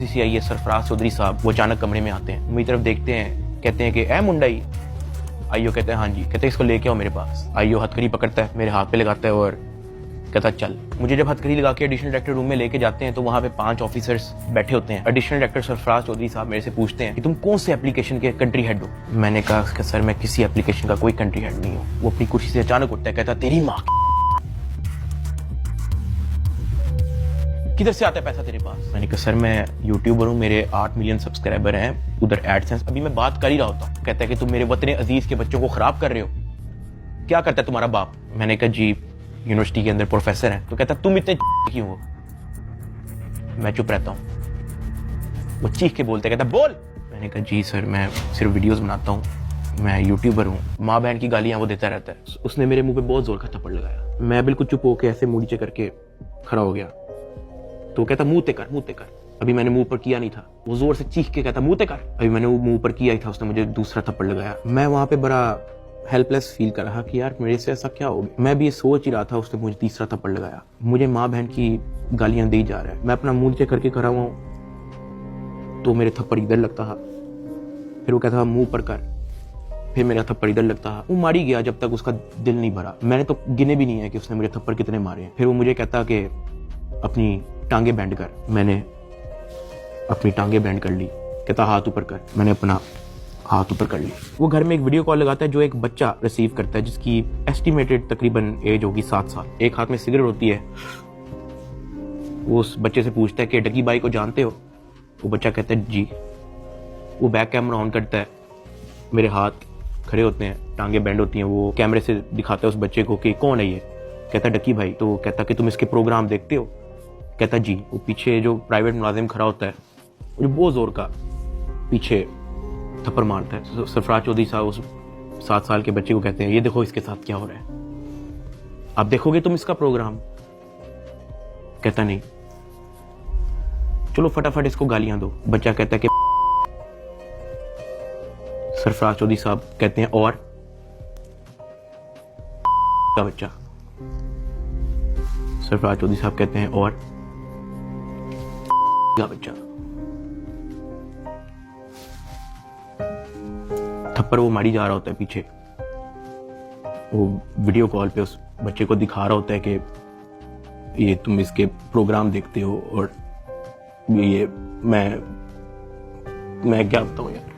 CIS Sarfaraz Chaudhary साहब वो अचानक कमरे में आते हैं, मेरी तरफ देखते हैं, कहते हैं कि ए मुंडाई। आईओ कहते हैं हाँ जी। कहते हैं इसको लेके आओ मेरे पास। आईओ हथकड़ी पकड़ता है, मेरे हाथ पे लगाता है और कहता है चल। मुझे जब हथकड़ी लगा के एडिशनल डायरेक्टर रूम में लेके जाते हैं तो वहाँ पे 5 ऑफिसर्स बैठे होते हैं। एडिशनल डायरेक्टर सरफराज चौधरी साहब मेरे से पूछते हैं कि तुम कौन से एप्लीकेशन के कंट्री हेड हो। मैंने कहा कि सर मैं किसी एप्लीकेशन का कोई कंट्री हेड नहीं हूँ। वो अपनी कुर्सी से अचानक उठता है, कहता तेरी माँ किधर से आता है पैसा तेरे पास। मैंने कहा सर मैं यूट्यूबर हूँ, मेरे 8 मिलियन सब्सक्राइबर हैं, उधर एडसेंस अभी मैं बात कर ही रहा होता हूँ। कहता है कि तुम मेरे वतन अजीज के बच्चों को खराब कर रहे हो, क्या करता है तुम्हारा बाप। मैंने कहा जी यूनिवर्सिटी के अंदर प्रोफेसर है। तो कहता तुम इतने क्यों हो। मैं चुप रहता हूँ। वो चीख के बोलते, कहता बोल। मैंने कहा जी सर मैं सिर्फ वीडियोस बनाता हूँ, मैं यूट्यूबर हूँ। माँ बहन की गालियां वो देता रहता है। उसने मेरे मुंह पे बहुत जोर का थप्पड़ लगाया। मैं बिल्कुल चुप होकर ऐसे मुंह नीचे करके खड़ा हो गया। तो कहता मुंह ते कर। अभी मैंने मुंह पर किया नहीं था। वो जोर से चीख के कहता मुंह ते कर। अभी मैंने वो मुंह पर किया ही था, उसने मुझे दूसरा थप्पड़ लगाया। मैं वहां पे बड़ा हेल्पलेस फील कर रहा कि यार मेरे से ऐसा क्या हो गया। मैं भी ये सोच ही रहा था, उसने मुझे तीसरा थप्पड़ लगाया। मुझे माँ बहन की गालियां दी जा रहा है। मैं अपना मुंह नीचे करके खड़ा हुआ हूँ तो मेरे थप्पड़ इधर लगता है, फिर वो कहता मुंह पर कर, फिर मेरा थप्पड़ इधर लगता है। वो मारी गया जब तक उसका दिल नहीं भरा। मैंने तो गिने भी नहीं है कि उसने मेरे थप्पड़ कितने मारे हैं। फिर वो मुझे कहता कि अपनी टांगे बैंड कर। मैंने अपनी टांगे बैंड कर ली। कहता हाथ ऊपर कर। मैंने अपना हाथ ऊपर कर ली। वो घर में एक वीडियो कॉल लगाता है जो एक बच्चा रिसीव करता है जिसकी एस्टिमेटेड तकरीबन एज होगी 7 साल। एक हाथ में सिगरेट होती है। वो उस बच्चे से पूछता है कि डकी बाई को जानते हो। वो बच्चा कहता है जी। वो बैक कैमरा ऑन करता है, मेरे हाथ खड़े होते हैं, टांगे बैंड होती हैं। वो कैमरे से दिखाता है उस बच्चे को कि कौन है ये। कहता डकी भाई। तो कहता कि तुम इसके प्रोग्राम देखते हो। कहता जी। वो पीछे जो प्राइवेट मुलाजिम खड़ा होता है वो बहुत जोर का पीछे थप्पड़ मारता है। सरफराज चौधरी साहब उस 7 साल के बच्चे को कहते हैं ये देखो इसके साथ क्या हो रहा है, आप देखोगे तुम इसका प्रोग्राम। कहता नहीं, चलो फटाफट इसको गालियां दो। बच्चा कहता है कि सरफराज चौधरी साहब कहते हैं और का बच्चा। सरफराज चौधरी साहब कहते हैं और का बच्चा। थप्पड़ वो मारी जा रहा होता है पीछे। वो वीडियो कॉल पे उस बच्चे को दिखा रहा होता है कि ये तुम इसके प्रोग्राम देखते हो और ये मैं क्या बताऊं यार।